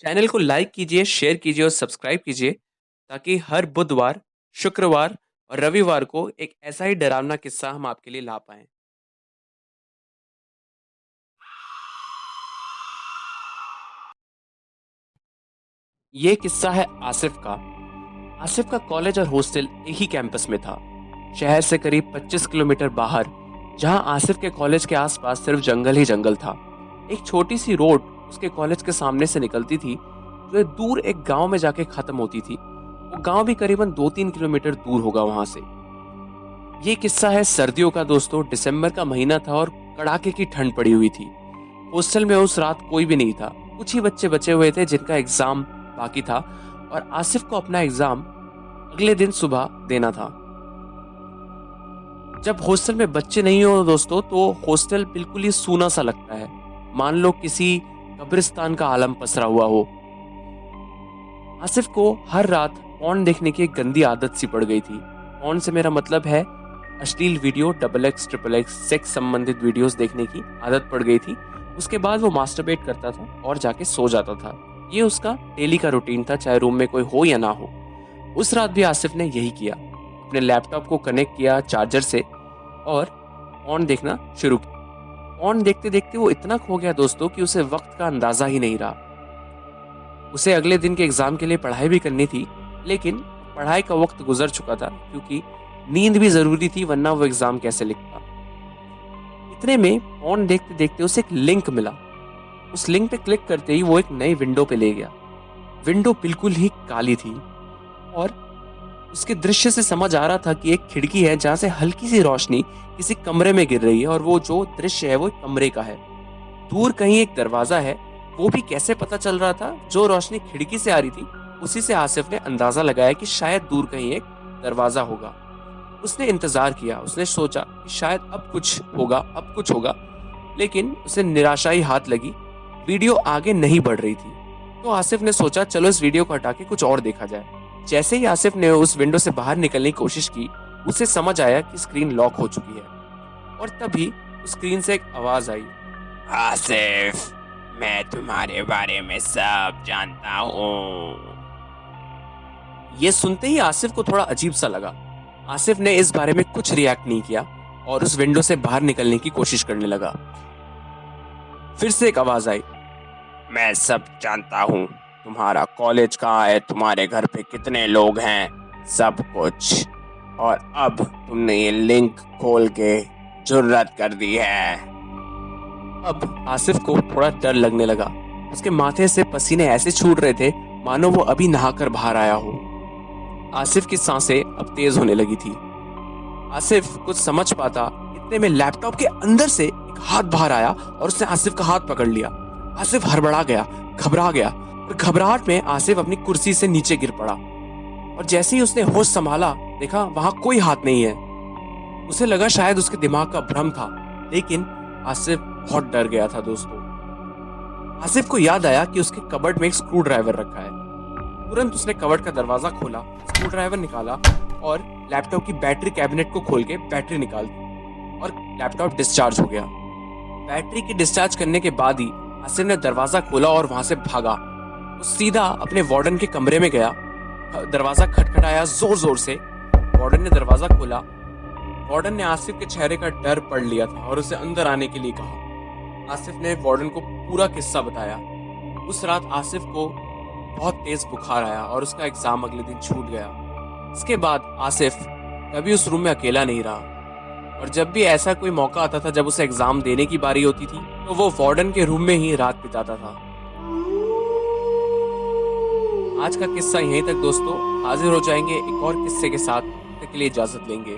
Channel को like कीजिए, share कीजिए और सब्सक्राइब कीजिए ताकि हर बुधवार, शुक्रवार और रविवार को एक ऐसा ही डरावना किस्सा हम आपके लिए ला पाएँ। ये किस्सा है आसिफ का। आसिफ का कॉलेज और हॉस्टल एक ही कैंपस में था। शहर से करीब 25 किलोमीटर बाहर, जहां आसिफ के कॉलेज के आसपास सिर्फ जंगल ही जंगल था। एक छोटी सी रोड उसके कॉलेज के सामने से निकलती थी, जो दूर एक गांव में जाके खत्म होती थी। वो गांव भी करीबन 2-3 किलोमीटर दूर होगा वहां से। ये किस्सा है सर्दियों का दोस्तों। दिसंबर का महीना था और कड़ाके की ठंड पड़ी हुई थी। हॉस्टल में उस रात कोई भी नहीं था। कुछ ही बच्चे बचे हुए थे जिनका एग्जाम बाकी था और आसिफ को अपना एग्जाम अगले दिन सुबह देना था। जब हॉस्टल में बच्चे नहीं हो दोस्तों, तो हॉस्टल बिल्कुल ही सूना सा लगता है। मान लो किसी कब्रिस्तान का आलम पसरा हुआ हो। आसिफ को हर रात पॉर्न देखने की एक गंदी आदत सी पड़ गई थी। पॉर्न से मेरा मतलब है अश्लील वीडियो, XX, XXX सेक्स संबंधित वीडियोस देखने की आदत पड़ गई थी। उसके बाद वो मास्टरबेट करता था और जाके सो जाता था। ये उसका डेली का रूटीन था, चाहे रूम में कोई हो या ना हो। उस रात भी आसिफ ने यही किया। अपने लैपटॉप को कनेक्ट किया चार्जर से और पॉर्न देखना शुरू किया। पॉर्न देखते देखते वो इतना खो गया दोस्तों कि उसे वक्त का अंदाजा ही नहीं रहा। उसे अगले दिन के एग्जाम के लिए पढ़ाई भी करनी थी, लेकिन पढ़ाई का वक्त गुजर चुका था क्योंकि नींद भी जरूरी थी, वरना वो एग्जाम कैसे लिखता। इतने में फोन देखते देखते उसे एक लिंक मिला। उस लिंक पे क्लिक करते ही वो एक नई विंडो पे ले गया। विंडो बिल्कुल ही काली थी और उसके दृश्य से समझ आ रहा था कि एक खिड़की है जहां से हल्की सी रोशनी किसी कमरे में गिर रही है और वो जो दृश्य है वो एक कमरे का है। दूर कहीं एक दरवाजा है। वो भी कैसे पता चल रहा था? जो रोशनी खिड़की से आ रही थी उसी से आसिफ ने अंदाजा लगाया कि शायद दूर कहीं एक दरवाजा होगा। उसने इंतजार किया। उसने सोचा कि शायद अब कुछ होगा, अब कुछ होगा, लेकिन उसे निराशा ही हाथ लगी। वीडियो आगे नहीं बढ़ रही थी। तो आसिफ ने सोचा चलो इस वीडियो को हटा के कुछ और देखा जाए। जैसे ही आसिफ ने उस विंडो से बाहर निकलने की कोशिश की, उसे समझ आया कि स्क्रीन लॉक हो चुकी है। और तभी उस स्क्रीन से एक आवाज आई, आसिफ, मैं तुम्हारे बारे में सब जानता हूँ। ये सुनते ही आसिफ को थोड़ा अजीब सा लगा। आसिफ ने इस बारे में कुछ रिएक्ट नहीं किया और उस विंडो से बाहर निकलने की कोशिश करने लगा। फिर से एक आवाज आई, मैं सब जानता हूँ। तुम्हारा कॉलेज कहाँ है, तुम्हारे घर पे कितने लोग हैं, सब कुछ। और अब तुमने ये लिंक खोल के जुर्रत कर दी है। अब आसिफ को थोड़ा डर लगने लगा। उसके माथे से पसीने ऐसे छूट रहे थे मानो वो अभी नहाकर बाहर आया हो। आसिफ की सांसें अब तेज होने लगी थी। आसिफ कुछ समझ पाता इतने में लैपटॉप के अंदर से एक हाथ बाहर आया और उसने आसिफ का हाथ पकड़ लिया। आसिफ हड़बड़ा गया, घबरा गया और घबराहट में आसिफ अपनी कुर्सी से नीचे गिर पड़ा। और जैसे ही उसने होश संभाला, देखा वहां कोई हाथ नहीं है। उसे लगा शायद उसके दिमाग का भ्रम था, लेकिन आसिफ बहुत डर गया था दोस्तों। आसिफ को याद आया कि उसके कबर्ड में एक स्क्रू ड्राइवर रखा है। तुरंत उसने कबर्ड का दरवाजा खोला, स्क्रू ड्राइवर निकाला और लैपटॉप की बैटरी कैबिनेट को खोल के बैटरी निकाल दी और लैपटॉप डिस्चार्ज हो गया। बैटरी की डिस्चार्ज करने के बाद ही आसिफ ने दरवाजा खोला और वहां से भागा। वो सीधा अपने वार्डन के कमरे में गया। दरवाजा खटखटाया जोर जोर से। वार्डन ने दरवाजा खोला। वार्डन ने आसिफ के चेहरे का डर पढ़ लिया था और उसे अंदर आने के लिए कहा। आसिफ ने वार्डन को पूरा किस्सा बताया। उस रात आसिफ को बहुत तेज बुखार आया और उसका एग्जाम अगले दिन छूट गया। इसके बाद आसिफ कभी उस रूम में अकेला नहीं रहा और जब भी ऐसा कोई मौका आता था जब उसे एग्जाम देने की बारी होती थी, तो वो वार्डन के रूम में ही रात बिताता था। आज का किस्सा यहीं तक दोस्तों। हाजिर हो जाएंगे एक और किस्से के साथ। तब तक के लिए इजाजत लेंगे।